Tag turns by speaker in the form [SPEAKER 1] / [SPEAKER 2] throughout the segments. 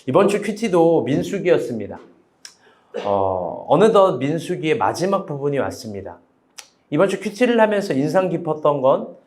[SPEAKER 1] 이번 주 큐티도 민수기였습니다. 어느덧 민수기의 마지막 부분이 왔습니다. 이번 주 큐티를 하면서 인상 깊었던 건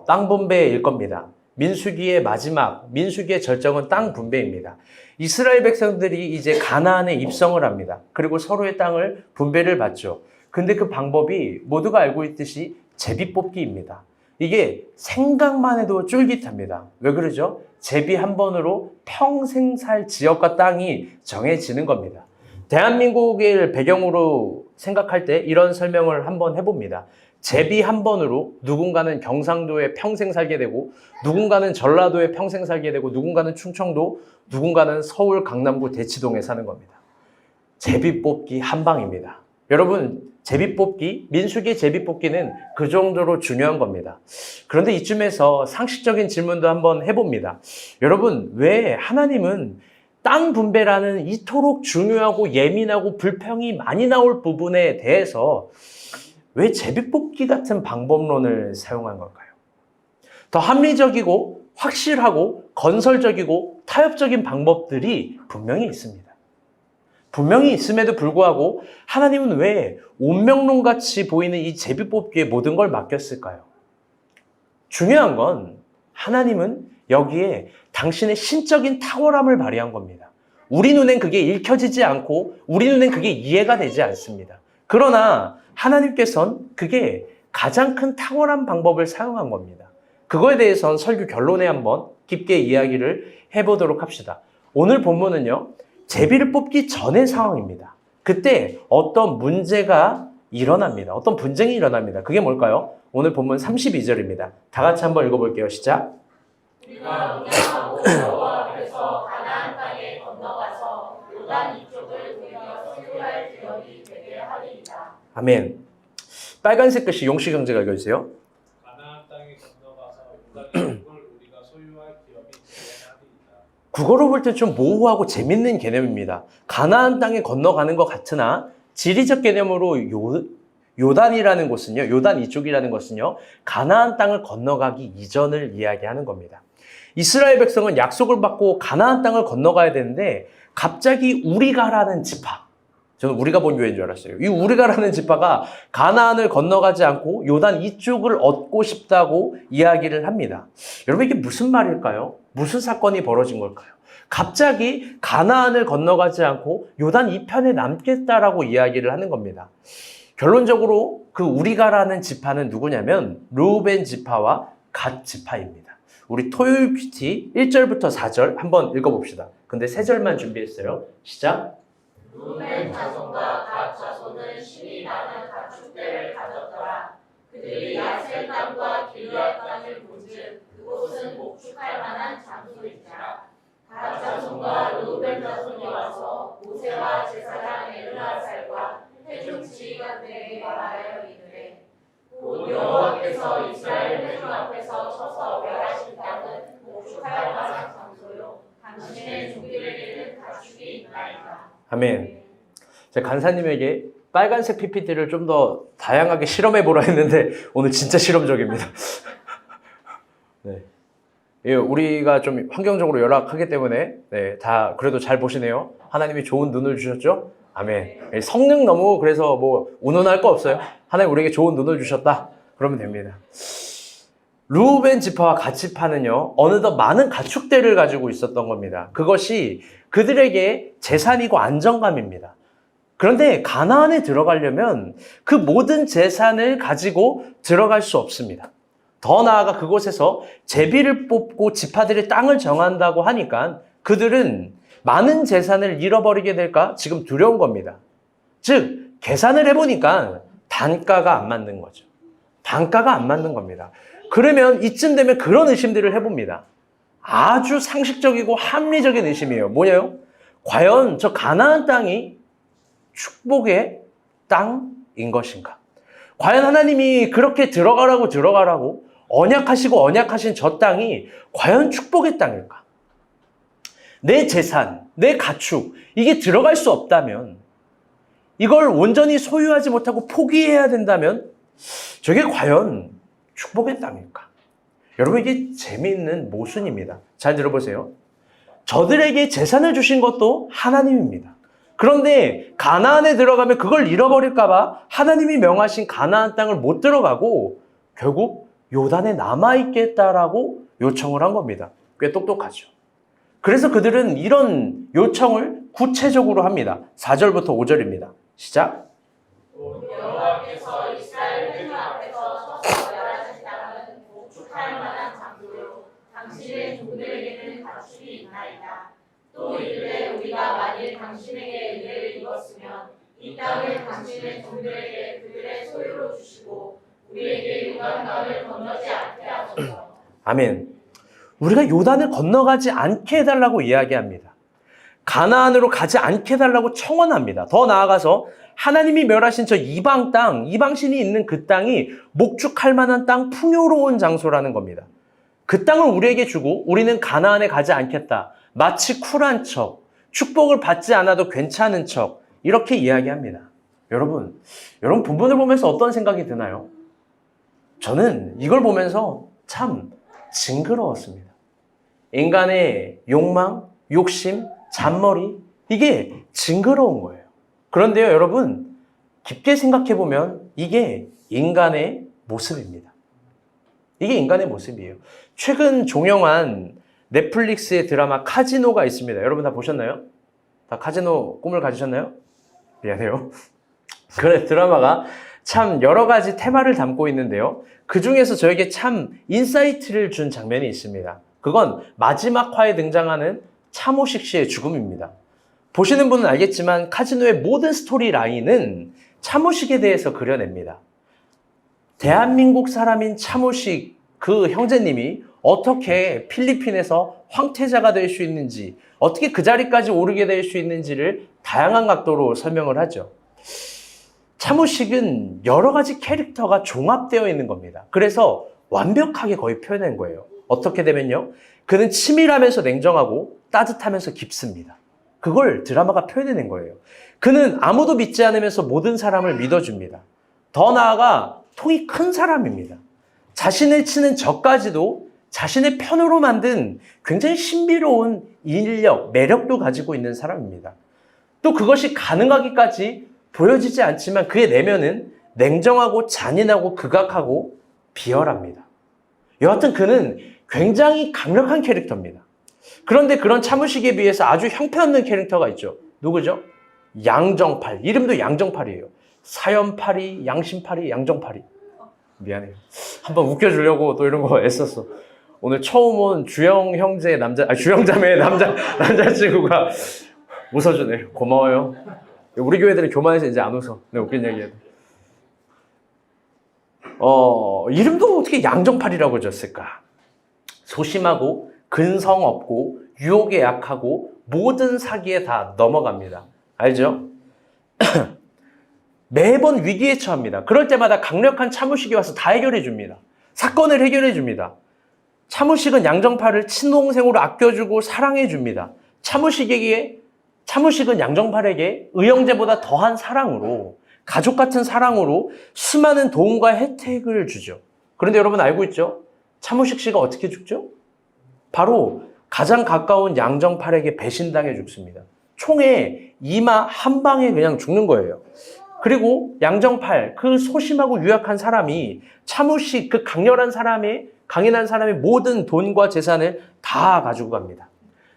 [SPEAKER 1] 땅 분배일 겁니다. 민수기의 마지막, 민수기의 절정은 땅 분배입니다. 이스라엘 백성들이 이제 가나안에 입성을 합니다. 그리고 서로의 땅을 분배를 받죠. 근데 그 방법이 모두가 알고 있듯이 제비뽑기입니다. 이게 생각만 해도 쫄깃합니다. 왜 그러죠? 제비 한 번으로 평생 살 지역과 땅이 정해지는 겁니다. 대한민국을 배경으로 생각할 때 이런 설명을 한번 해봅니다. 제비 한 번으로 누군가는 경상도에 평생 살게 되고, 누군가는 전라도에 평생 살게 되고, 누군가는 충청도, 누군가는 서울, 강남구, 대치동에 사는 겁니다. 제비 뽑기 한 방입니다. 여러분, 제비 뽑기, 민수기의 제비 뽑기는 그 정도로 중요한 겁니다. 그런데 이쯤에서 상식적인 질문도 한번 해봅니다. 여러분, 왜 하나님은 땅 분배라는 이토록 중요하고 예민하고 불평이 많이 나올 부분에 대해서 왜 제비 뽑기 같은 방법론을 사용한 걸까요? 더 합리적이고 확실하고 건설적이고 타협적인 방법들이 분명히 있습니다. 분명히 있음에도 불구하고 하나님은 왜 운명론같이 보이는 이 제비 뽑기에 모든 걸 맡겼을까요? 중요한 건 하나님은 여기에 당신의 신적인 탁월함을 발휘한 겁니다. 우리 눈엔 그게 읽혀지지 않고 우리 눈엔 그게 이해가 되지 않습니다. 그러나 하나님께서는 그게 가장 큰 탁월한 방법을 사용한 겁니다. 그거에 대해서는 설교 결론에 한번 깊게 이야기를 해보도록 합시다. 오늘 본문은요, 제비를 뽑기 전의 상황입니다. 그때 어떤 문제가 일어납니다. 어떤 분쟁이 일어납니다. 그게 뭘까요? 오늘 본문 32절입니다. 다 같이 한번 읽어볼게요. 시작.
[SPEAKER 2] 우리가 운영하고 여호와 앞에서 가나안 땅에 건너가서 요단 이쪽을 돌며 소유할 기업이 되게 하리이다.
[SPEAKER 1] 아멘. 빨간색 글씨 용시 경제가 읽어주세요.
[SPEAKER 3] 가나안 땅에 건너가서 요단 이쪽을 우리가 소유할 기업이 되게 하리이다.
[SPEAKER 1] 국어로 볼 때 좀 모호하고 재밌는 개념입니다. 가나안 땅에 건너가는 것 같으나 지리적 개념으로 요단이라는 곳은요, 요단 이쪽이라는 것은요, 가나안 땅을 건너가기 이전을 이야기하는 겁니다. 이스라엘 백성은 약속을 받고 가나안 땅을 건너가야 되는데 갑자기 우리가라는 지파, 저는 우리가 본 교회인 줄 알았어요. 이 우리가라는 지파가 가나안을 건너가지 않고 요단 이쪽을 얻고 싶다고 이야기를 합니다. 여러분, 이게 무슨 말일까요? 무슨 사건이 벌어진 걸까요? 갑자기 가나안을 건너가지 않고 요단 이편에 남겠다라고 이야기를 하는 겁니다. 결론적으로 그 우리가라는 지파는 누구냐면 르우벤 지파와 갓 지파입니다. 우리 토요일 큐티 1절부터 4절 한번 읽어봅시다. 근데 3절만 준비했어요. 시작.
[SPEAKER 2] 르우벤 자손과 갓 자손은 신이 많은 가축대를 가졌더라. 그들이 야셀 땅과 길르앗 땅을 본즉 그곳은 목축할 만한 장소이니라. 갓 자손과 르우벤 자손이 와서 모세와 제사장 엘르아살과 회중치 간들에게 말하여 이르되 곧 여호와께서 이스라엘 회중 앞에서 서서 멸하신 땅은 목축할 만한 장소요 당신의 종들에게는 가축이 있나이다.
[SPEAKER 1] 아멘. 제가 간사님에게 빨간색 PPT를 좀 더 다양하게 실험해보라 했는데 오늘 진짜 실험적입니다. 네. 예, 우리가 좀 환경적으로 열악하기 때문에 다 그래도 잘 보시네요. 하나님이 좋은 눈을 주셨죠? 아멘. 예, 성능 너무 그래서 뭐 운운할 거 없어요. 하나님 우리에게 좋은 눈을 주셨다. 그러면 됩니다. 르우벤 지파와 갓 지파는요, 어느덧 많은 가축대를 가지고 있었던 겁니다. 그것이 그들에게 재산이고 안정감입니다. 그런데 가나안에 들어가려면 그 모든 재산을 가지고 들어갈 수 없습니다. 더 나아가 그곳에서 제비를 뽑고 지파들의 땅을 정한다고 하니까 그들은 많은 재산을 잃어버리게 될까 지금 두려운 겁니다. 즉 계산을 해보니까 단가가 안 맞는 거죠. 단가가 안 맞는 겁니다. 그러면 이쯤 되면 그런 의심들을 해봅니다. 아주 상식적이고 합리적인 의심이에요. 뭐예요? 과연 저 가나안 땅이 축복의 땅인 것인가? 과연 하나님이 그렇게 들어가라고 언약하시고 언약하신 저 땅이 과연 축복의 땅일까? 내 재산, 내 가축, 이게 들어갈 수 없다면, 이걸 온전히 소유하지 못하고 포기해야 된다면 저게 과연 축복의 땅일까? 여러분, 이게 재미있는 모순입니다. 잘 들어보세요. 저들에게 재산을 주신 것도 하나님입니다. 그런데 가나안에 들어가면 그걸 잃어버릴까 봐 하나님이 명하신 가나안 땅을 못 들어가고 결국 요단에 남아있겠다라고 요청을 한 겁니다. 꽤 똑똑하죠. 그래서 그들은 이런 요청을 구체적으로 합니다. 4절부터 5절입니다. 시작.
[SPEAKER 2] 여호와께서 이스라엘 회중 앞에서 서서 멸하신 땅은 목축할 만한 장소요 당신의 종들에게는 가축이 있나이다. 또 이르되 우리가 만일 당신에게 은혜를 입었으면 이 땅을 당신의 종들에게 그들의 소유로 주시고 우리에게 요단강을 건너지 않게 하소서.
[SPEAKER 1] 아멘. 우리가 요단을 건너가지 않게 해달라고 이야기합니다. 가나안으로 가지 않게 해달라고 청원합니다. 더 나아가서 하나님이 멸하신 저 이방 땅, 이방신이 있는 그 땅이 목축할 만한 땅, 풍요로운 장소라는 겁니다. 그 땅을 우리에게 주고 우리는 가나안에 가지 않겠다. 마치 쿨한 척, 축복을 받지 않아도 괜찮은 척 이렇게 이야기합니다. 여러분 본문을 보면서 어떤 생각이 드나요? 저는 이걸 보면서 참 징그러웠습니다. 인간의 욕망, 욕심, 잔머리 이게 징그러운 거예요. 그런데요 여러분 깊게 생각해보면 이게 인간의 모습입니다. 이게 인간의 모습이에요. 최근 종영한 넷플릭스의 드라마 카지노가 있습니다. 여러분 다 보셨나요? 다 카지노 꿈을 가지셨나요? 미안해요. 그래 드라마가 참 여러 가지 테마를 담고 있는데요. 그 중에서 저에게 참 인사이트를 준 장면이 있습니다. 그건 마지막 화에 등장하는 차모식 씨의 죽음입니다. 보시는 분은 알겠지만 카지노의 모든 스토리 라인은 차모식에 대해서 그려냅니다. 대한민국 사람인 차모식 그 형제님이 어떻게 필리핀에서 황태자가 될 수 있는지, 어떻게 그 자리까지 오르게 될 수 있는지를 다양한 각도로 설명을 하죠. 차모식은 여러 가지 캐릭터가 종합되어 있는 겁니다. 그래서 완벽하게 거의 표현한 거예요. 어떻게 되면요. 그는 치밀하면서 냉정하고 따뜻하면서 깊습니다. 그걸 드라마가 표현해낸 거예요. 그는 아무도 믿지 않으면서 모든 사람을 믿어줍니다. 더 나아가 통이 큰 사람입니다. 자신을 치는 적까지도 자신의 편으로 만든 굉장히 신비로운 인력, 매력도 가지고 있는 사람입니다. 또 그것이 가능하기까지 보여지지 않지만 그의 내면은 냉정하고 잔인하고 극악하고 비열합니다. 여하튼 그는 굉장히 강력한 캐릭터입니다. 그런데 그런 차무식에 비해서 아주 형편없는 캐릭터가 있죠. 누구죠? 양정팔. 이름도 양정팔이에요. 사연팔이, 양심팔이, 양정팔이. 미안해요. 한번 웃겨주려고 또 이런 거 애썼어. 오늘 처음 온 주영 형제 주영 자매의 남자친구가 웃어주네. 고마워요. 우리 교회들은 교만해서 이제 안 웃어. 내가 웃긴 얘기해도. 이름도 어떻게 양정팔이라고 지었을까? 소심하고 근성 없고 유혹에 약하고 모든 사기에 다 넘어갑니다. 알죠? 매번 위기에 처합니다. 그럴 때마다 강력한 차무식이 와서 다 해결해 줍니다. 사건을 해결해 줍니다. 차무식은 양정팔을 친동생으로 아껴주고 사랑해 줍니다. 차무식은 양정팔에게 의형제보다 더한 사랑으로, 가족 같은 사랑으로 수많은 도움과 혜택을 주죠. 그런데 여러분 알고 있죠? 차무식 씨가 어떻게 죽죠? 바로 가장 가까운 양정팔에게 배신당해 죽습니다. 총에 이마 한 방에 그냥 죽는 거예요. 그리고 양정팔, 그 소심하고 유약한 사람이 차무식, 그 강인한 사람의 모든 돈과 재산을 다 가지고 갑니다.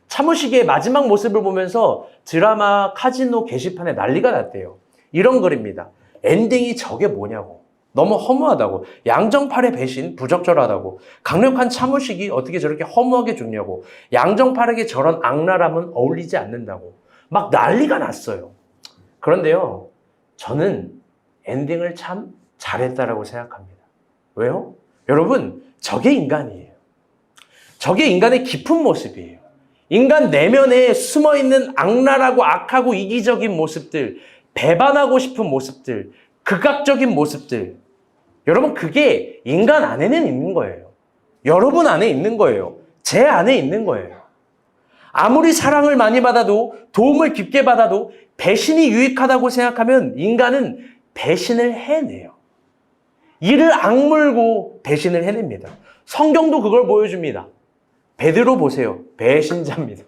[SPEAKER 1] 차무식의 마지막 모습을 보면서 드라마 카지노 게시판에 난리가 났대요. 이런 글입니다. 엔딩이 저게 뭐냐고. 너무 허무하다고. 양정팔의 배신 부적절하다고. 강력한 차무식이 어떻게 저렇게 허무하게 죽냐고. 양정팔에게 저런 악랄함은 어울리지 않는다고. 막 난리가 났어요. 그런데요. 저는 엔딩을 참 잘했다라고 생각합니다. 왜요? 여러분, 저게 인간이에요. 저게 인간의 깊은 모습이에요. 인간 내면에 숨어있는 악랄하고 악하고 이기적인 모습들, 배반하고 싶은 모습들, 극악적인 모습들. 여러분, 그게 인간 안에는 있는 거예요. 여러분 안에 있는 거예요. 제 안에 있는 거예요. 아무리 사랑을 많이 받아도, 도움을 깊게 받아도 배신이 유익하다고 생각하면 인간은 배신을 해내요. 이를 악물고 배신을 해냅니다. 성경도 그걸 보여줍니다. 베드로 보세요. 배신자입니다.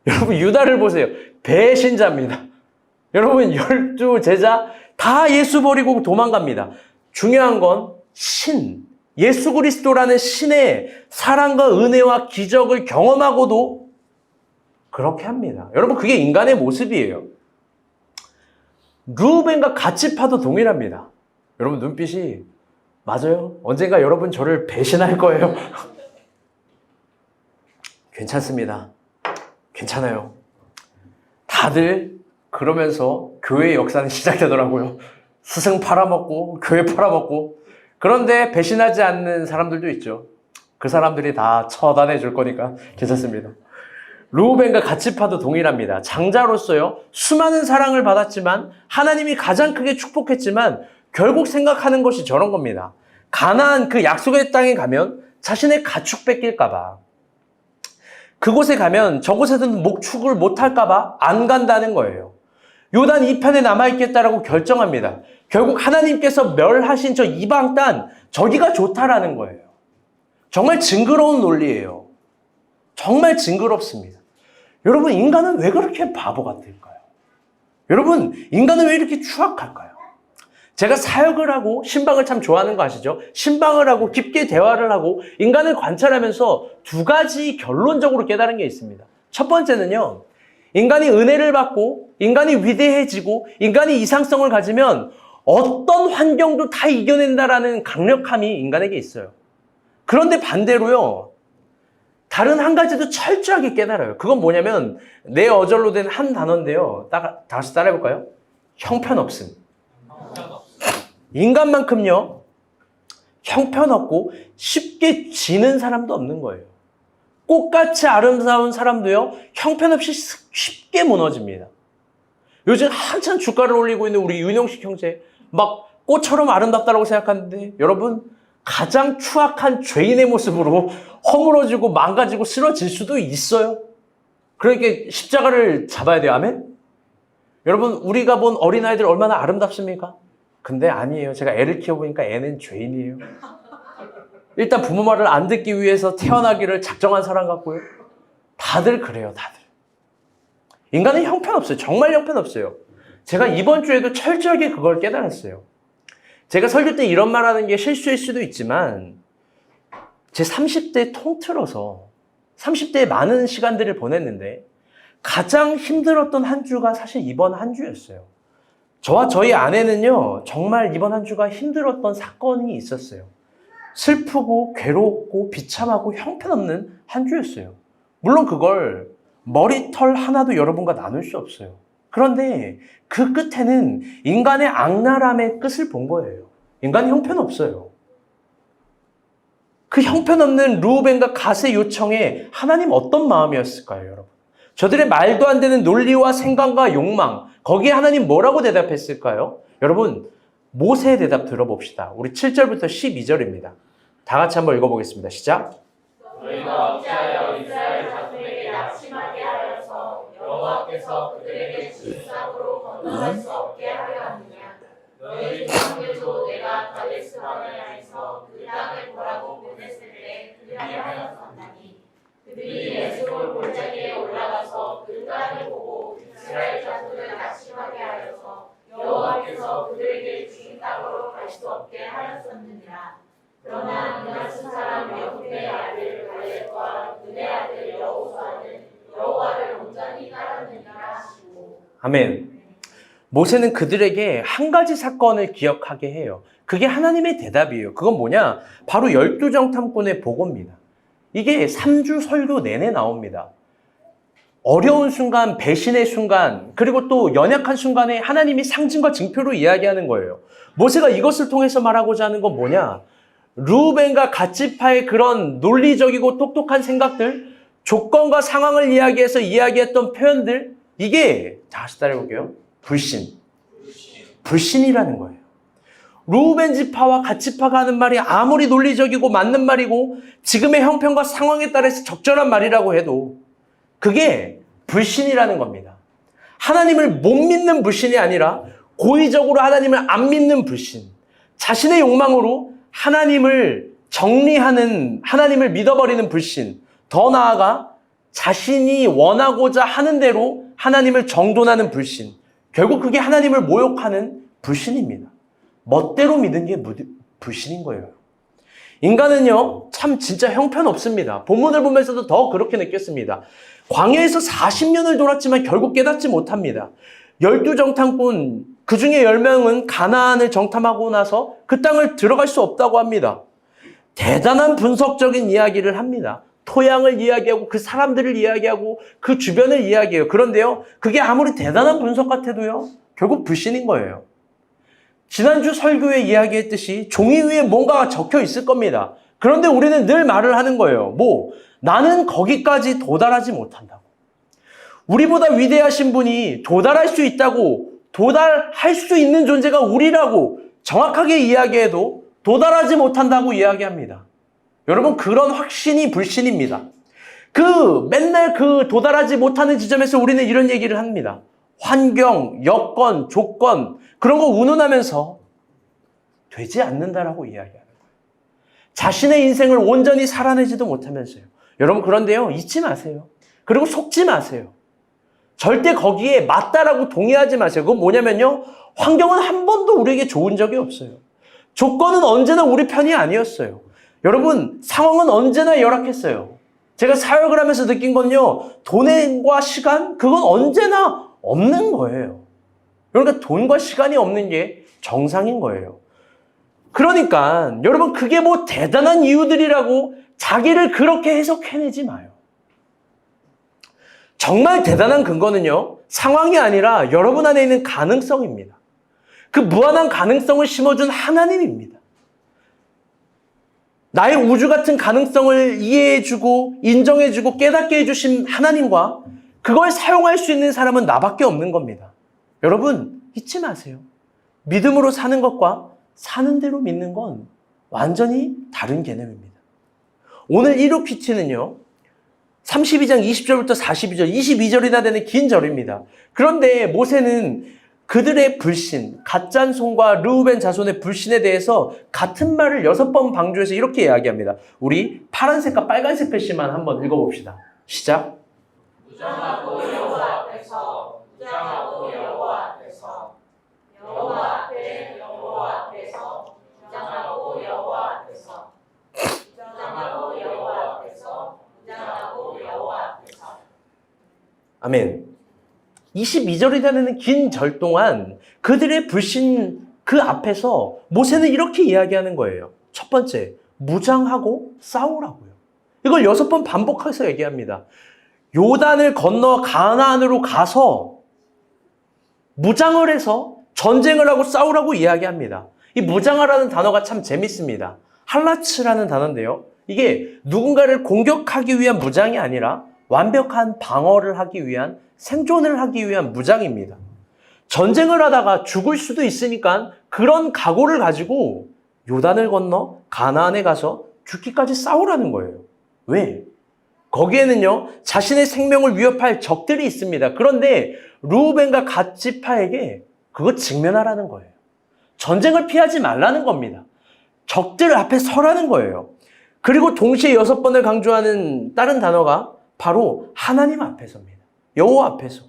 [SPEAKER 1] 여러분 유다를 보세요. 배신자입니다. 여러분 12제자 다 예수 버리고 도망갑니다. 중요한 건 예수 그리스도라는 신의 사랑과 은혜와 기적을 경험하고도 그렇게 합니다. 여러분 그게 인간의 모습이에요. 르우벤과 갓지파도 동일합니다. 여러분 눈빛이 맞아요. 언젠가 여러분 저를 배신할 거예요. 괜찮습니다. 괜찮아요. 다들 그러면서 교회의 역사는 시작되더라고요. 스승 팔아먹고 교회 팔아먹고. 그런데 배신하지 않는 사람들도 있죠. 그 사람들이 다 처단해 줄 거니까 괜찮습니다. 르우벤과 갓지파도 동일합니다. 장자로서요, 수많은 사랑을 받았지만 하나님이 가장 크게 축복했지만 결국 생각하는 것이 저런 겁니다. 가나안 그 약속의 땅에 가면 자신의 가축 뺏길까 봐, 그곳에 가면 저곳에서는 목축을 못할까 봐 안 간다는 거예요. 요단 이편에 남아있겠다라고 결정합니다. 결국 하나님께서 멸하신 저 이방 땅, 저기가 좋다라는 거예요. 정말 징그러운 논리예요. 정말 징그럽습니다. 여러분, 인간은 왜 그렇게 바보 같을까요? 여러분, 인간은 왜 이렇게 추악할까요? 제가 사역을 하고 신방을 참 좋아하는 거 아시죠? 신방을 하고 깊게 대화를 하고 인간을 관찰하면서 두 가지 결론적으로 깨달은 게 있습니다. 첫 번째는요, 인간이 은혜를 받고 인간이 위대해지고 인간이 이상성을 가지면 어떤 환경도 다 이겨낸다라는 강력함이 인간에게 있어요. 그런데 반대로요, 다른 한 가지도 철저하게 깨달아요. 그건 뭐냐면 내 어절로 된 한 단어인데요. 다시 따라해볼까요? 형편없음. 인간만큼요, 형편없고 쉽게 지는 사람도 없는 거예요. 꽃같이 아름다운 사람도요, 형편없이 쉽게 무너집니다. 요즘 한참 주가를 올리고 있는 우리 윤영식 형제, 막 꽃처럼 아름답다고 생각하는데 여러분, 가장 추악한 죄인의 모습으로 허물어지고 망가지고 쓰러질 수도 있어요. 그러니까 십자가를 잡아야 돼요. 아멘? 여러분, 우리가 본 어린아이들 얼마나 아름답습니까? 근데 아니에요. 제가 애를 키워보니까 애는 죄인이에요. 일단 부모 말을 안 듣기 위해서 태어나기를 작정한 사람 같고요. 다들 그래요, 다들. 인간은 형편없어요. 정말 형편없어요. 제가 이번 주에도 철저하게 그걸 깨달았어요. 제가 설교 때 이런 말 하는 게 실수일 수도 있지만, 제 30대 통틀어서 30대에 많은 시간들을 보냈는데, 가장 힘들었던 한 주가 사실 이번 한 주였어요. 저와 저희 아내는요, 정말 이번 한 주가 힘들었던 사건이 있었어요. 슬프고 괴롭고 비참하고 형편없는 한 주였어요. 물론 그걸 머리털 하나도 여러분과 나눌 수 없어요. 그런데 그 끝에는 인간의 악랄함의 끝을 본 거예요. 인간이 형편없어요. 그 형편없는 르우벤과 갓의 요청에 하나님 어떤 마음이었을까요, 여러분? 저들의 말도 안 되는 논리와 생각과 욕망, 거기에 하나님 뭐라고 대답했을까요? 여러분, 모세의 대답 들어봅시다. 우리 7절부터 12절입니다. 다 같이 한번 읽어보겠습니다. 시작.
[SPEAKER 2] 너희가 어찌하여 이스라엘 자손에게 낙심하게 하여서 여호와께서 그들에게 질상으로 건너갈 수 없게 하려 하느냐. 너희 조상들도 내가 가데스 바네아에서 그 땅을 보라고 보냈을 때 그들이 하였었나니 그들이 에스골 골짜기에 올라가서 그 땅을 보고 이스라엘 자손을 낙심하게 하여서 여호와께서 그들에게 주신 땅으로 갈 수 없게 하였었느니라. 그러나 그나스 사람 여훈의 아들 갈렙과 눈의 아들 여호수아는 여호와를 온전히 따랐느니라 하시고.
[SPEAKER 1] 아멘. 모세는 그들에게 한 가지 사건을 기억하게 해요. 그게 하나님의 대답이에요. 그건 뭐냐? 바로 12정탐꾼의 보고입니다. 이게 3주 설교 내내 나옵니다. 어려운 순간, 배신의 순간, 그리고 또 연약한 순간에 하나님이 상징과 징표로 이야기하는 거예요. 모세가 이것을 통해서 말하고자 하는 건 뭐냐? 르우벤과 갓지파의 그런 논리적이고 똑똑한 생각들, 조건과 상황을 이야기해서 이야기했던 표현들, 이게 다시 따라해볼게요. 불신이라는 거예요. 르우벤 지파와 갓지파가 하는 말이 아무리 논리적이고 맞는 말이고 지금의 형편과 상황에 따라서 적절한 말이라고 해도 그게 불신이라는 겁니다. 하나님을 못 믿는 불신이 아니라 고의적으로 하나님을 안 믿는 불신. 자신의 욕망으로 하나님을 정리하는, 하나님을 믿어버리는 불신. 더 나아가 자신이 원하고자 하는 대로 하나님을 정돈하는 불신. 결국 그게 하나님을 모욕하는 불신입니다. 멋대로 믿은 게 불신인 거예요. 인간은요, 참 진짜 형편없습니다. 본문을 보면서도 더 그렇게 느꼈습니다. 광야에서 40년을 돌았지만 결국 깨닫지 못합니다. 12정탐꾼, 그 중에 10명은 가나안을 정탐하고 나서 그 땅을 들어갈 수 없다고 합니다. 대단한 분석적인 이야기를 합니다. 토양을 이야기하고 그 사람들을 이야기하고 그 주변을 이야기해요. 그런데요, 그게 아무리 대단한 분석 같아도요, 결국 불신인 거예요. 지난주 설교에 이야기했듯이 종이 위에 뭔가가 적혀 있을 겁니다. 그런데 우리는 늘 말을 하는 거예요. 나는 거기까지 도달하지 못한다고. 우리보다 위대하신 분이 도달할 수 있다고, 도달할 수 있는 존재가 우리라고 정확하게 이야기해도 도달하지 못한다고 이야기합니다. 여러분, 그런 확신이 불신입니다. 맨날 도달하지 못하는 지점에서 우리는 이런 얘기를 합니다. 환경, 여건, 조건, 그런 거 운운하면서 되지 않는다라고 이야기하는 거예요. 자신의 인생을 온전히 살아내지도 못하면서요. 여러분, 그런데요, 잊지 마세요. 그리고 속지 마세요. 절대 거기에 맞다라고 동의하지 마세요. 그건 뭐냐면요, 환경은 한 번도 우리에게 좋은 적이 없어요. 조건은 언제나 우리 편이 아니었어요. 여러분, 상황은 언제나 열악했어요. 제가 사역을 하면서 느낀 건요, 돈과 시간, 그건 언제나 없는 거예요. 그러니까 돈과 시간이 없는 게 정상인 거예요. 그러니까 여러분, 그게 대단한 이유들이라고 자기를 그렇게 해석해내지 마요. 정말 대단한 근거는요, 상황이 아니라 여러분 안에 있는 가능성입니다. 그 무한한 가능성을 심어준 하나님입니다. 나의 우주 같은 가능성을 이해해주고 인정해주고 깨닫게 해주신 하나님과 그걸 사용할 수 있는 사람은 나밖에 없는 겁니다. 여러분, 잊지 마세요. 믿음으로 사는 것과 사는 대로 믿는 건 완전히 다른 개념입니다. 오늘 1호 퀴티는요, 32장 20절부터 42절, 22절이나 되는 긴 절입니다. 그런데 모세는 그들의 불신, 갓잔손과 르우벤 자손의 불신에 대해서 같은 말을 6번 방주해서 이렇게 이야기합니다. 우리 파란색과 빨간색 글씨만 한번 읽어봅시다. 시작.
[SPEAKER 2] 무장하고 여호와 앞에서, 무장하고 여호와 앞에서, 여호와 앞에 여호와 앞에서, 무장하고 여호와 앞에서, 무장하고 여호와 앞에서, 무장하고 여호와 앞에서.
[SPEAKER 1] 아멘. 22절이라는 긴 절 동안 그들의 불신 그 앞에서 모세는 이렇게 이야기하는 거예요. 첫 번째, 무장하고 싸우라고요. 이걸 6번 반복해서 얘기합니다. 요단을 건너 가나안으로 가서 무장을 해서 전쟁을 하고 싸우라고 이야기합니다. 이 무장하라는 단어가 참 재밌습니다. 할라츠라는 단어인데요. 이게 누군가를 공격하기 위한 무장이 아니라 완벽한 방어를 하기 위한, 생존을 하기 위한 무장입니다. 전쟁을 하다가 죽을 수도 있으니까 그런 각오를 가지고 요단을 건너 가나안에 가서 죽기까지 싸우라는 거예요. 왜? 거기에는요, 자신의 생명을 위협할 적들이 있습니다. 그런데 르우벤과 갓 지파에게 그거 직면하라는 거예요. 전쟁을 피하지 말라는 겁니다. 적들 앞에 서라는 거예요. 그리고 동시에 6번을 강조하는 다른 단어가 바로 하나님 앞에서입니다. 여호와 앞에서.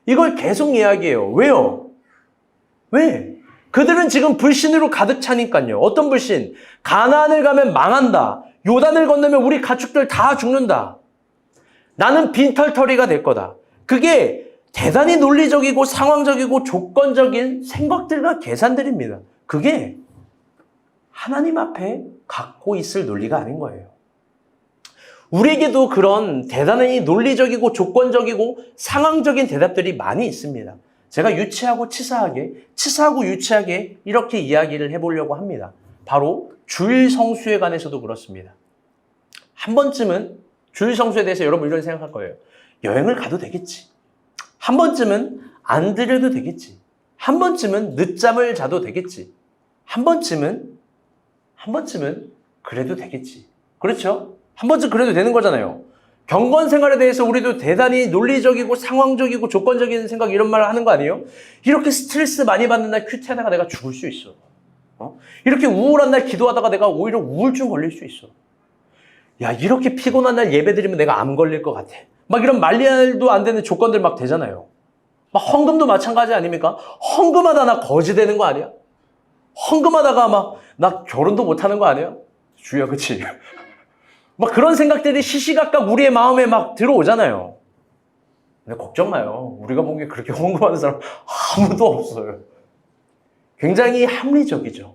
[SPEAKER 1] 이걸 계속 이야기해요. 왜요? 왜? 그들은 지금 불신으로 가득 차니까요. 어떤 불신? 가나안을 가면 망한다. 요단을 건너면 우리 가축들 다 죽는다. 나는 빈털터리가 될 거다. 그게 대단히 논리적이고 상황적이고 조건적인 생각들과 계산들입니다. 그게 하나님 앞에 갖고 있을 논리가 아닌 거예요. 우리에게도 그런 대단히 논리적이고 조건적이고 상황적인 대답들이 많이 있습니다. 제가 유치하고 치사하고 유치하게 이렇게 이야기를 해보려고 합니다. 바로 주일 성수에 관해서도 그렇습니다. 한 번쯤은 주일 성수에 대해서 여러분 이런 생각할 거예요. 여행을 가도 되겠지. 한 번쯤은 안 드려도 되겠지. 한 번쯤은 늦잠을 자도 되겠지. 한 번쯤은 그래도 되겠지. 그렇죠? 한 번쯤 그래도 되는 거잖아요. 경건 생활에 대해서 우리도 대단히 논리적이고 상황적이고 조건적인 생각 이런 말을 하는 거 아니에요? 이렇게 스트레스 많이 받는 날 큐티하다가 내가 죽을 수 있어. 이렇게 우울한 날 기도하다가 내가 오히려 우울증 걸릴 수 있어. 야, 이렇게 피곤한 날 예배 드리면 내가 암 걸릴 것 같아. 막 이런 말도 안 되는 조건들 막 되잖아요. 막 헌금도 마찬가지 아닙니까? 헌금하다 나 거지 되는 거 아니야? 헌금하다가 막 나 결혼도 못 하는 거 아니야? 주야, 그치? 막 그런 생각들이 시시각각 우리의 마음에 막 들어오잖아요. 근데 걱정 마요. 우리가 보기에 그렇게 헌금하는 사람 아무도 없어요. 굉장히 합리적이죠.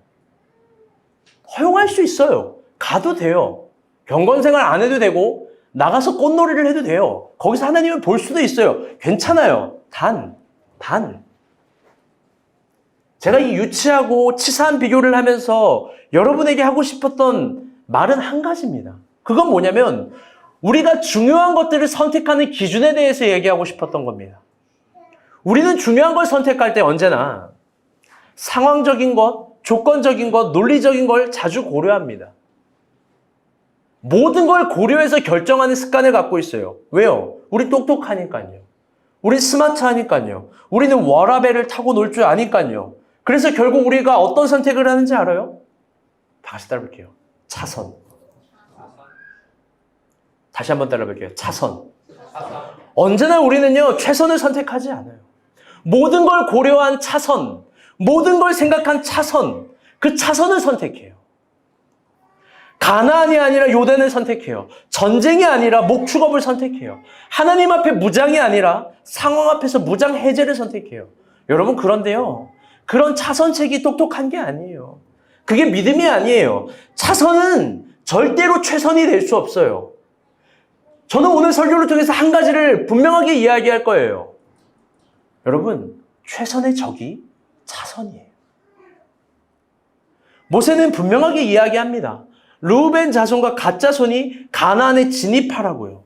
[SPEAKER 1] 허용할 수 있어요. 가도 돼요. 경건생활 안 해도 되고 나가서 꽃놀이를 해도 돼요. 거기서 하나님을 볼 수도 있어요. 괜찮아요. 단 제가 이 유치하고 치사한 비교를 하면서 여러분에게 하고 싶었던 말은 한 가지입니다. 그건 뭐냐면 우리가 중요한 것들을 선택하는 기준에 대해서 얘기하고 싶었던 겁니다. 우리는 중요한 걸 선택할 때 언제나 상황적인 것, 조건적인 것, 논리적인 걸 자주 고려합니다. 모든 걸 고려해서 결정하는 습관을 갖고 있어요. 왜요? 우리 똑똑하니까요. 우리 스마트하니까요. 우리는 워라밸을 타고 놀 줄 아니까요. 그래서 결국 우리가 어떤 선택을 하는지 알아요? 다시 따라볼게요. 차선. 다시 한번 따라볼게요. 차선. 언제나 우리는요, 최선을 선택하지 않아요. 모든 걸 고려한 차선, 모든 걸 생각한 차선, 그 차선을 선택해요. 가나안이 아니라 요단을 선택해요. 전쟁이 아니라 목축업을 선택해요. 하나님 앞에 무장이 아니라 상황 앞에서 무장 해제를 선택해요. 여러분, 그런데요, 그런 차선책이 똑똑한 게 아니에요. 그게 믿음이 아니에요. 차선은 절대로 최선이 될 수 없어요. 저는 오늘 설교를 통해서 한 가지를 분명하게 이야기할 거예요. 여러분, 최선의 적이 차선이에요. 모세는 분명하게 이야기합니다. 르우벤 자손과 갓 자손이 가나안에 진입하라고요.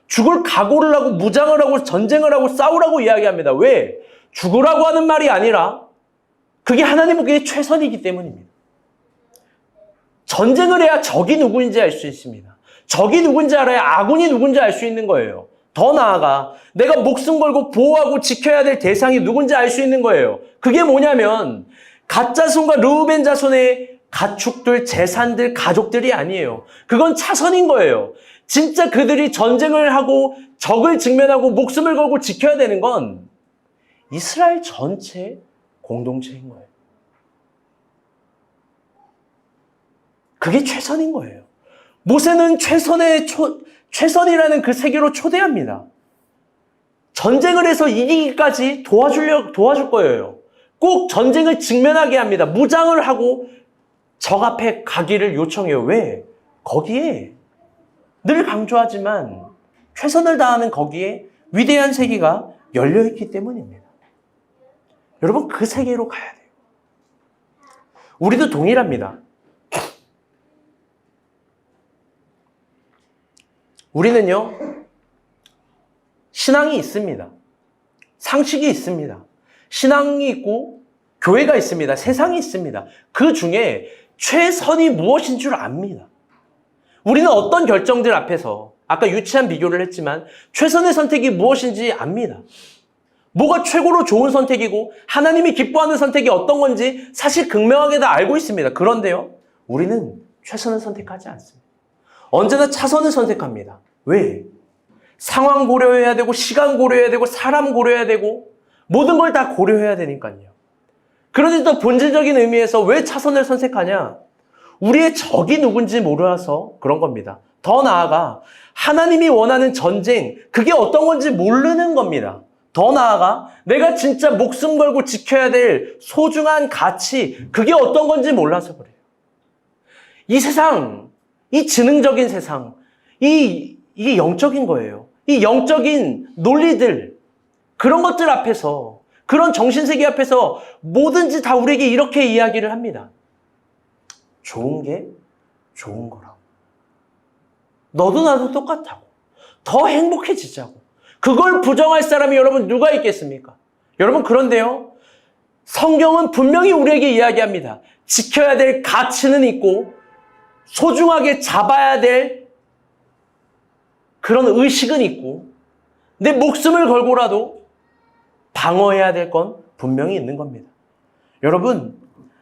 [SPEAKER 1] 죽을 각오를 하고 무장을 하고 전쟁을 하고 싸우라고 이야기합니다. 왜? 죽으라고 하는 말이 아니라 그게 하나님 보기에 최선이기 때문입니다. 전쟁을 해야 적이 누구인지 알 수 있습니다. 적이 누군지 알아야 아군이 누군지 알 수 있는 거예요. 더 나아가 내가 목숨 걸고 보호하고 지켜야 될 대상이 누군지 알 수 있는 거예요. 그게 뭐냐면 갓 자손과 르우벤 자손의 가축들, 재산들, 가족들이 아니에요. 그건 차선인 거예요. 진짜 그들이 전쟁을 하고 적을 직면하고 목숨을 걸고 지켜야 되는 건 이스라엘 전체 공동체인 거예요. 그게 최선인 거예요. 모세는 최선이라는 그 세계로 초대합니다. 전쟁을 해서 이기기까지 도와줄 거예요. 꼭 전쟁을 직면하게 합니다. 무장을 하고 적 앞에 가기를 요청해요. 왜? 거기에 늘 강조하지만 최선을 다하는 거기에 위대한 세계가 열려있기 때문입니다. 여러분, 그 세계로 가야 돼요. 우리도 동일합니다. 우리는요, 신앙이 있습니다. 상식이 있습니다. 신앙이 있고 교회가 있습니다. 세상이 있습니다. 그 중에 최선이 무엇인 줄 압니다. 우리는 어떤 결정들 앞에서 아까 유치한 비교를 했지만 최선의 선택이 무엇인지 압니다. 뭐가 최고로 좋은 선택이고 하나님이 기뻐하는 선택이 어떤 건지 사실 극명하게 다 알고 있습니다. 그런데요, 우리는 최선을 선택하지 않습니다. 언제나 차선을 선택합니다. 왜? 상황 고려해야 되고 시간 고려해야 되고 사람 고려해야 되고 모든 걸 다 고려해야 되니까요. 그런데 또 본질적인 의미에서 왜 차선을 선택하냐? 우리의 적이 누군지 몰라서 그런 겁니다. 더 나아가 하나님이 원하는 전쟁, 그게 어떤 건지 모르는 겁니다. 더 나아가 내가 진짜 목숨 걸고 지켜야 될 소중한 가치, 그게 어떤 건지 몰라서 그래요. 이 세상, 이 지능적인 세상, 이게 영적인 거예요. 이 영적인 논리들, 그런 것들 앞에서, 그런 정신세계 앞에서 뭐든지 다 우리에게 이렇게 이야기를 합니다. 좋은 게 좋은 거라고. 너도 나도 똑같다고. 더 행복해지자고. 그걸 부정할 사람이 여러분 누가 있겠습니까? 여러분, 그런데요, 성경은 분명히 우리에게 이야기합니다. 지켜야 될 가치는 있고 소중하게 잡아야 될 그런 의식은 있고 내 목숨을 걸고라도 방어해야 될 건 분명히 있는 겁니다. 여러분,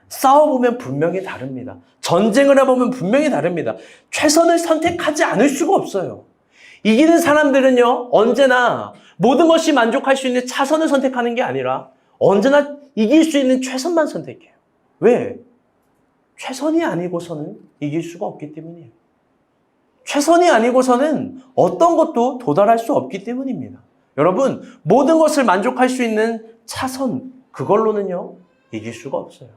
[SPEAKER 1] 싸워보면 분명히 다릅니다. 전쟁을 해보면 분명히 다릅니다. 최선을 선택하지 않을 수가 없어요. 이기는 사람들은요, 언제나 모든 것이 만족할 수 있는 차선을 선택하는 게 아니라 언제나 이길 수 있는 최선만 선택해요. 왜? 최선이 아니고서는 이길 수가 없기 때문이에요. 최선이 아니고서는 어떤 것도 도달할 수 없기 때문입니다. 여러분, 모든 것을 만족할 수 있는 차선, 그걸로는요, 이길 수가 없어요.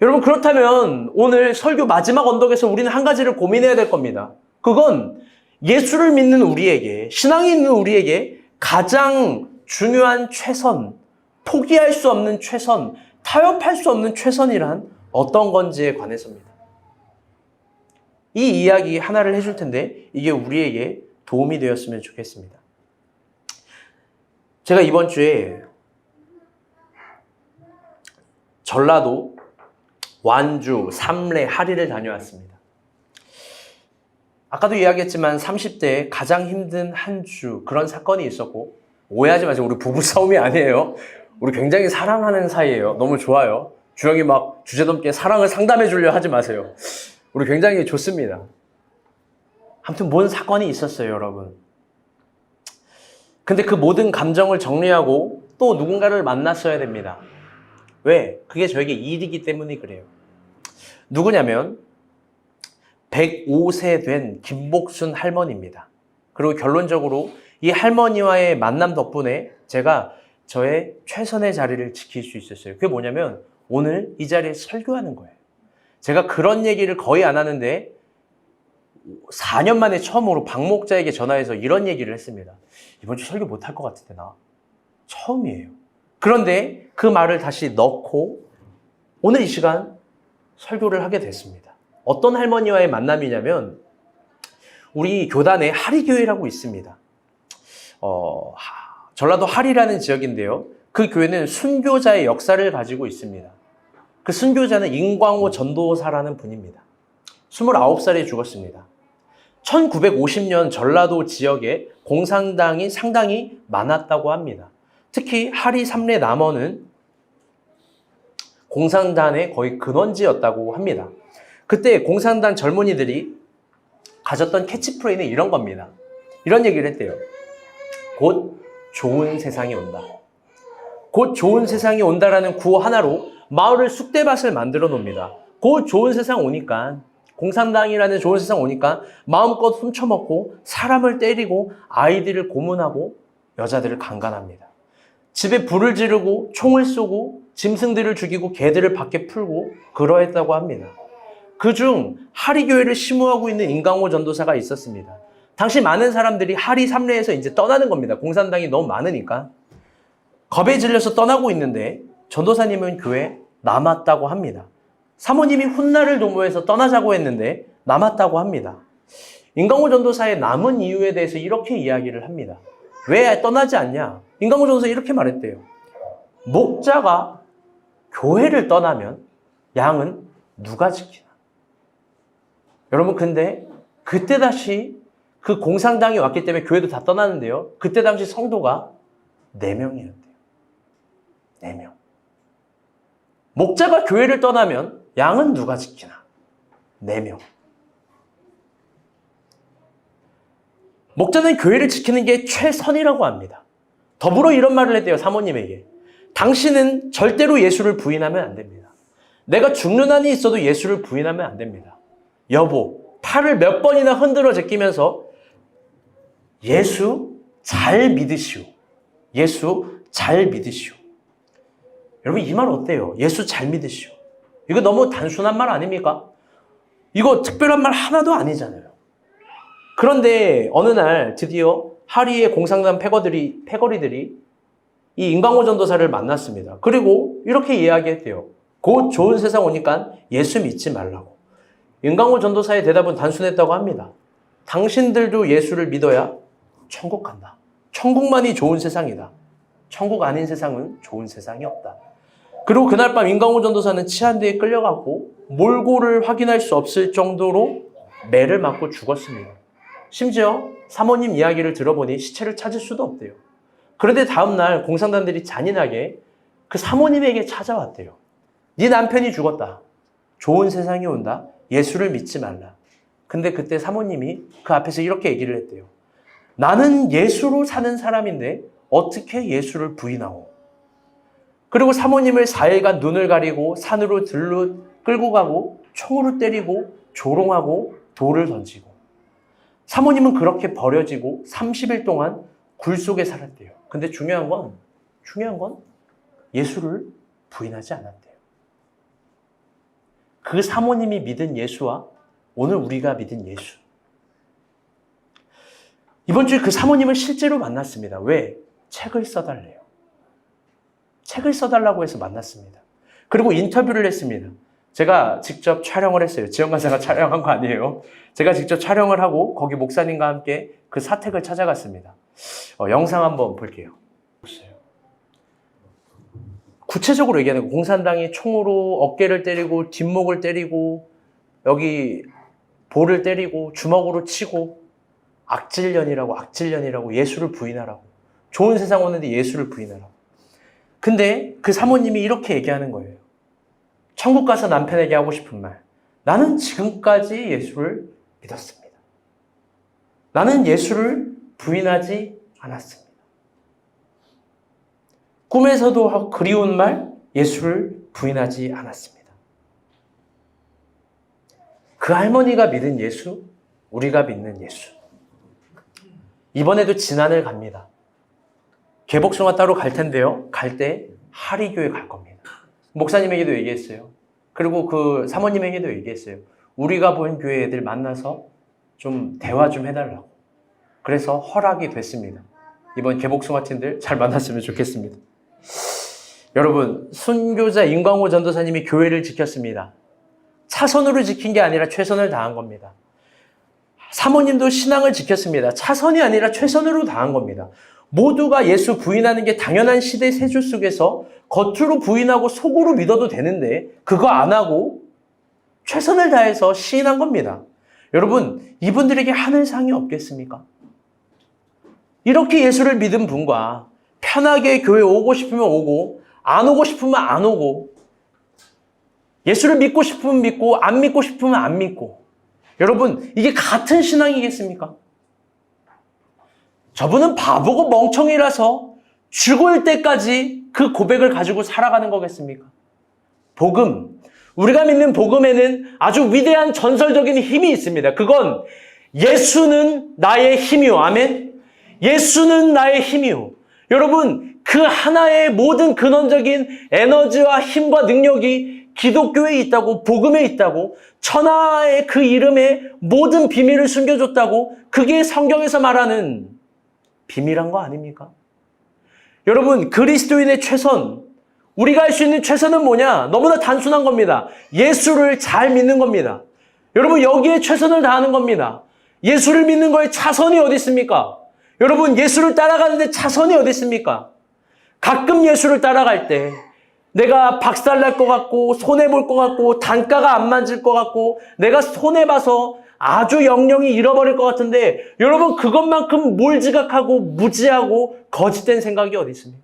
[SPEAKER 1] 여러분, 그렇다면 오늘 설교 마지막 언덕에서 우리는 한 가지를 고민해야 될 겁니다. 그건 예수를 믿는 우리에게, 신앙이 있는 우리에게 가장 중요한 최선, 포기할 수 없는 최선, 타협할 수 없는 최선이란 어떤 건지에 관해서입니다. 이 이야기 하나를 해줄 텐데 이게 우리에게 도움이 되었으면 좋겠습니다. 제가 이번 주에 전라도, 완주, 삼례, 하리를 다녀왔습니다. 아까도 이야기했지만 30대에 가장 힘든 한 주 그런 사건이 있었고, 오해하지 마세요. 우리 부부싸움이 아니에요. 우리 굉장히 사랑하는 사이예요. 너무 좋아요. 주영이 막 주제넘게 사랑을 상담해 주려 하지 마세요. 우리 굉장히 좋습니다. 아무튼 뭔 사건이 있었어요, 여러분. 근데 그 모든 감정을 정리하고 또 누군가를 만났어야 됩니다. 왜? 그게 저에게 일이기 때문에 그래요. 누구냐면 105세 된 김복순 할머니입니다. 그리고 결론적으로 이 할머니와의 만남 덕분에 제가 저의 최선의 자리를 지킬 수 있었어요. 그게 뭐냐면 오늘 이 자리에 설교하는 거예요. 제가 그런 얘기를 거의 안 하는데 4년 만에 처음으로 박 목자에게 전화해서 이런 얘기를 했습니다. 이번 주 설교 못할 것 같은데 나 처음이에요. 그런데 그 말을 다시 넣고 오늘 이 시간 설교를 하게 됐습니다. 어떤 할머니와의 만남이냐면 우리 교단에 하리교회라고 있습니다. 전라도 하리라는 지역인데요. 그 교회는 순교자의 역사를 가지고 있습니다. 그 순교자는 인광호 전도사라는 분입니다. 29살에 죽었습니다. 1950년 전라도 지역에 공산당이 상당히 많았다고 합니다. 특히 하리 삼례 남원은 공산당의 거의 근원지였다고 합니다. 그때 공산당 젊은이들이 가졌던 캐치프레이는 이런 겁니다. 이런 얘기를 했대요. 곧 좋은 세상이 온다. 곧 좋은 세상이 온다라는 구호 하나로 마을을 쑥대밭을 만들어 놓습니다. 곧 좋은 세상 오니까, 공산당이라는 좋은 세상 오니까 마음껏 훔쳐먹고 사람을 때리고 아이들을 고문하고 여자들을 강간합니다. 집에 불을 지르고 총을 쏘고 짐승들을 죽이고 개들을 밖에 풀고 그러했다고 합니다. 그중 하리교회를 심호하고 있는 인광호 전도사가 있었습니다. 당시 많은 사람들이 하리 삼례에서 이제 떠나는 겁니다. 공산당이 너무 많으니까. 겁에 질려서 떠나고 있는데 전도사님은 교회에 남았다고 합니다. 사모님이 훗날을 도모해서 떠나자고 했는데 남았다고 합니다. 인광호 전도사의 남은 이유에 대해서 이렇게 이야기를 합니다. 왜 떠나지 않냐? 인광호 전도사 이렇게 말했대요. 목자가 교회를 떠나면 양은 누가 지키나? 여러분, 근데 그때 다시 그 공산당이 왔기 때문에 교회도 다 떠나는데요. 그때 당시 성도가 4명이었대요. 4명. 목자가 교회를 떠나면 양은 누가 지키나? 4명. 목자는 교회를 지키는 게 최선이라고 합니다. 더불어 이런 말을 했대요, 사모님에게. 당신은 절대로 예수를 부인하면 안 됩니다. 내가 죽는 한이 있어도 예수를 부인하면 안 됩니다. 여보, 팔을 몇 번이나 흔들어 제끼면서 예수 잘 믿으시오. 예수 잘 믿으시오. 여러분, 이 말 어때요? 예수 잘 믿으시오. 이거 너무 단순한 말 아닙니까? 이거 특별한 말 하나도 아니잖아요. 그런데 어느 날 드디어 하리의 공산당 패거리들이 이 인광호 전도사를 만났습니다. 그리고 이렇게 이야기했대요. 곧 좋은 세상 오니까 예수 믿지 말라고. 인광호 전도사의 대답은 단순했다고 합니다. 당신들도 예수를 믿어야 천국 간다. 천국만이 좋은 세상이다. 천국 아닌 세상은 좋은 세상이 없다. 그리고 그날 밤 인광호 전도사는 치안대에 끌려가고 몰골을 확인할 수 없을 정도로 매를 맞고 죽었습니다. 심지어 사모님 이야기를 들어보니 시체를 찾을 수도 없대요. 그런데 다음날 공산당들이 잔인하게 그 사모님에게 찾아왔대요. 네 남편이 죽었다. 좋은 세상이 온다. 예수를 믿지 말라. 근데 그때 사모님이 그 앞에서 이렇게 얘기를 했대요. 나는 예수로 사는 사람인데 어떻게 예수를 부인하오? 그리고 사모님을 4일간 눈을 가리고 산으로 들로 끌고 가고 총으로 때리고 조롱하고 돌을 던지고 사모님은 그렇게 버려지고 30일 동안 굴 속에 살았대요. 근데 중요한 건 예수를 부인하지 않았대요. 그 사모님이 믿은 예수와 오늘 우리가 믿은 예수. 이번 주에 그 사모님을 실제로 만났습니다. 왜? 책을 써달래요. 책을 써달라고 해서 만났습니다. 그리고 인터뷰를 했습니다. 제가 직접 촬영을 했어요. 지원간사가 촬영한 거 아니에요. 제가 직접 촬영을 하고 거기 목사님과 함께 그 사택을 찾아갔습니다. 영상 한번 볼게요. 구체적으로 얘기하는 거. 공산당이 총으로 어깨를 때리고 뒷목을 때리고 여기 볼을 때리고 주먹으로 치고 악질년이라고 예수를 부인하라고. 좋은 세상 오는데 예수를 부인하라고. 근데 그 사모님이 이렇게 얘기하는 거예요. 천국 가서 남편에게 하고 싶은 말. 나는 지금까지 예수를 믿었습니다. 나는 예수를 부인하지 않았습니다. 꿈에서도 그리운 말, 예수를 부인하지 않았습니다. 그 할머니가 믿은 예수, 우리가 믿는 예수. 이번에도 진안을 갑니다. 개복숭아 따로 갈 텐데요. 갈 때 하리교회 갈 겁니다. 목사님에게도 얘기했어요. 그리고 그 사모님에게도 얘기했어요. 우리가 본 교회 애들 만나서 좀 대화 좀 해달라고. 그래서 허락이 됐습니다. 이번 개복숭아 팀들 잘 만났으면 좋겠습니다. 여러분, 순교자 임광호 전도사님이 교회를 지켰습니다. 차선으로 지킨 게 아니라 최선을 다한 겁니다. 사모님도 신앙을 지켰습니다. 차선이 아니라 최선으로 다한 겁니다. 모두가 예수 부인하는 게 당연한 시대 세조 속에서 겉으로 부인하고 속으로 믿어도 되는데 그거 안 하고 최선을 다해서 시인한 겁니다. 여러분, 이분들에게 하늘상이 없겠습니까? 이렇게 예수를 믿은 분과 편하게 교회 오고 싶으면 오고 안 오고 싶으면 안 오고 예수를 믿고 싶으면 믿고 안 믿고 싶으면 안 믿고 여러분, 이게 같은 신앙이겠습니까? 저분은 바보고 멍청이라서 죽을 때까지 그 고백을 가지고 살아가는 거겠습니까? 복음, 우리가 믿는 복음에는 아주 위대한 전설적인 힘이 있습니다. 그건 예수는 나의 힘이요. 아멘? 예수는 나의 힘이요. 여러분, 그 하나의 모든 근원적인 에너지와 힘과 능력이 기독교에 있다고, 복음에 있다고, 천하의 그 이름에 모든 비밀을 숨겨줬다고, 그게 성경에서 말하는 비밀한 거 아닙니까? 여러분, 그리스도인의 최선, 우리가 할 수 있는 최선은 뭐냐? 너무나 단순한 겁니다. 예수를 잘 믿는 겁니다. 여러분, 여기에 최선을 다하는 겁니다. 예수를 믿는 거에 차선이 어디 있습니까? 여러분, 예수를 따라가는데 차선이 어디 있습니까? 가끔 예수를 따라갈 때 내가 박살날 것 같고 손해볼 것 같고 단가가 안 맞을 것 같고 내가 손해봐서 아주 영영이 잃어버릴 것 같은데 여러분, 그것만큼 몰지각하고 무지하고 거짓된 생각이 어디 있습니까?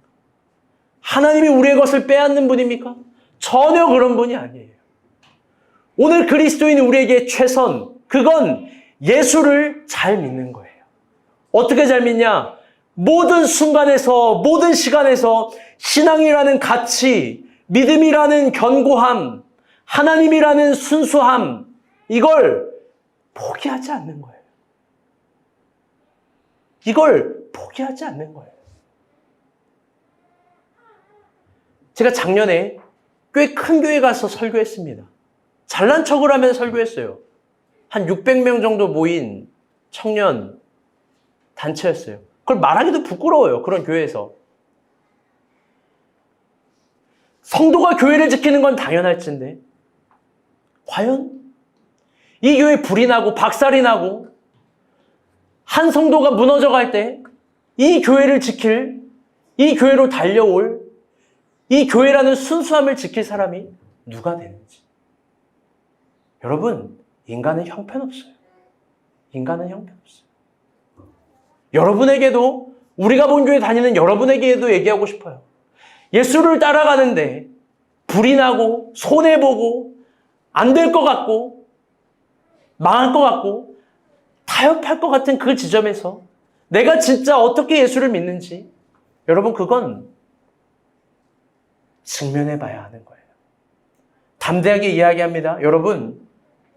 [SPEAKER 1] 하나님이 우리의 것을 빼앗는 분입니까? 전혀 그런 분이 아니에요. 오늘 그리스도인이 우리에게 최선, 그건 예수를 잘 믿는 거예요. 어떻게 잘 믿냐? 모든 순간에서, 모든 시간에서 신앙이라는 가치, 믿음이라는 견고함, 하나님이라는 순수함, 이걸 포기하지 않는 거예요. 이걸 포기하지 않는 거예요. 제가 작년에 꽤 큰 교회 가서 설교했습니다. 잘난 척을 하면서 설교했어요. 한 600명 정도 모인 청년 단체였어요. 그걸 말하기도 부끄러워요. 그런 교회에서. 성도가 교회를 지키는 건 당연할진데 과연 이 교회 불이 나고 박살이 나고 한 성도가 무너져갈 때 이 교회를 지킬, 이 교회로 달려올, 이 교회라는 순수함을 지킬 사람이 누가 되는지. 여러분, 인간은 형편없어요. 인간은 형편없어요. 여러분에게도, 우리가 본 교회 다니는 여러분에게도 얘기하고 싶어요. 예수를 따라가는데 불이 나고 손해보고 안 될 것 같고 망할 것 같고 타협할 것 같은 그 지점에서 내가 진짜 어떻게 예수를 믿는지 여러분 그건 직면해 봐야 하는 거예요. 담대하게 이야기합니다. 여러분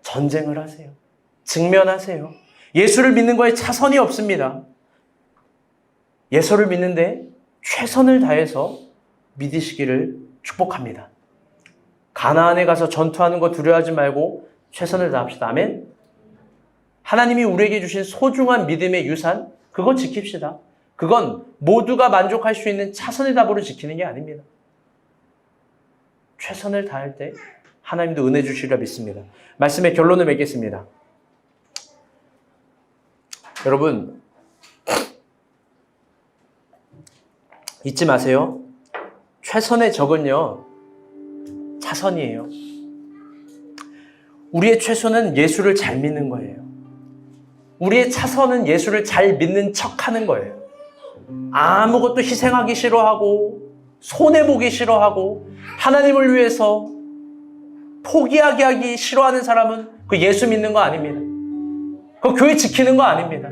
[SPEAKER 1] 전쟁을 하세요. 직면하세요. 예수를 믿는 거에 차선이 없습니다. 예수를 믿는데 최선을 다해서 믿으시기를 축복합니다. 가나안에 가서 전투하는 거 두려워하지 말고 최선을 다합시다. 아멘. 하나님이 우리에게 주신 소중한 믿음의 유산 그거 지킵시다. 그건 모두가 만족할 수 있는 차선의 답으로 지키는 게 아닙니다. 최선을 다할 때 하나님도 은혜 주시리라 믿습니다. 말씀의 결론을 맺겠습니다. 여러분 잊지 마세요. 최선의 적은요 차선이에요. 우리의 최선은 예수를 잘 믿는 거예요. 우리의 차선은 예수를 잘 믿는 척하는 거예요. 아무것도 희생하기 싫어하고 손해보기 싫어하고 하나님을 위해서 포기하게 하기 싫어하는 사람은 그 예수 믿는 거 아닙니다. 그 교회 지키는 거 아닙니다.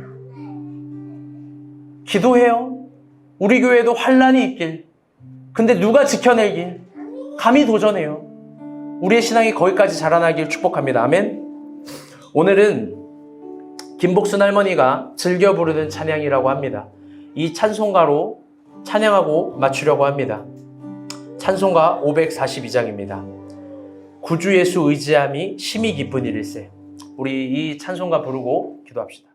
[SPEAKER 1] 기도해요. 우리 교회에도 환난이 있길. 근데 누가 지켜내길? 감히 도전해요. 우리의 신앙이 거기까지 자라나길 축복합니다. 아멘. 오늘은 김복순 할머니가 즐겨 부르는 찬양이라고 합니다. 이 찬송가로 찬양하고 마치려고 합니다. 찬송가 542장입니다. 구주 예수 의지함이 심히 기쁜 일일세. 우리 이 찬송가 부르고 기도합시다.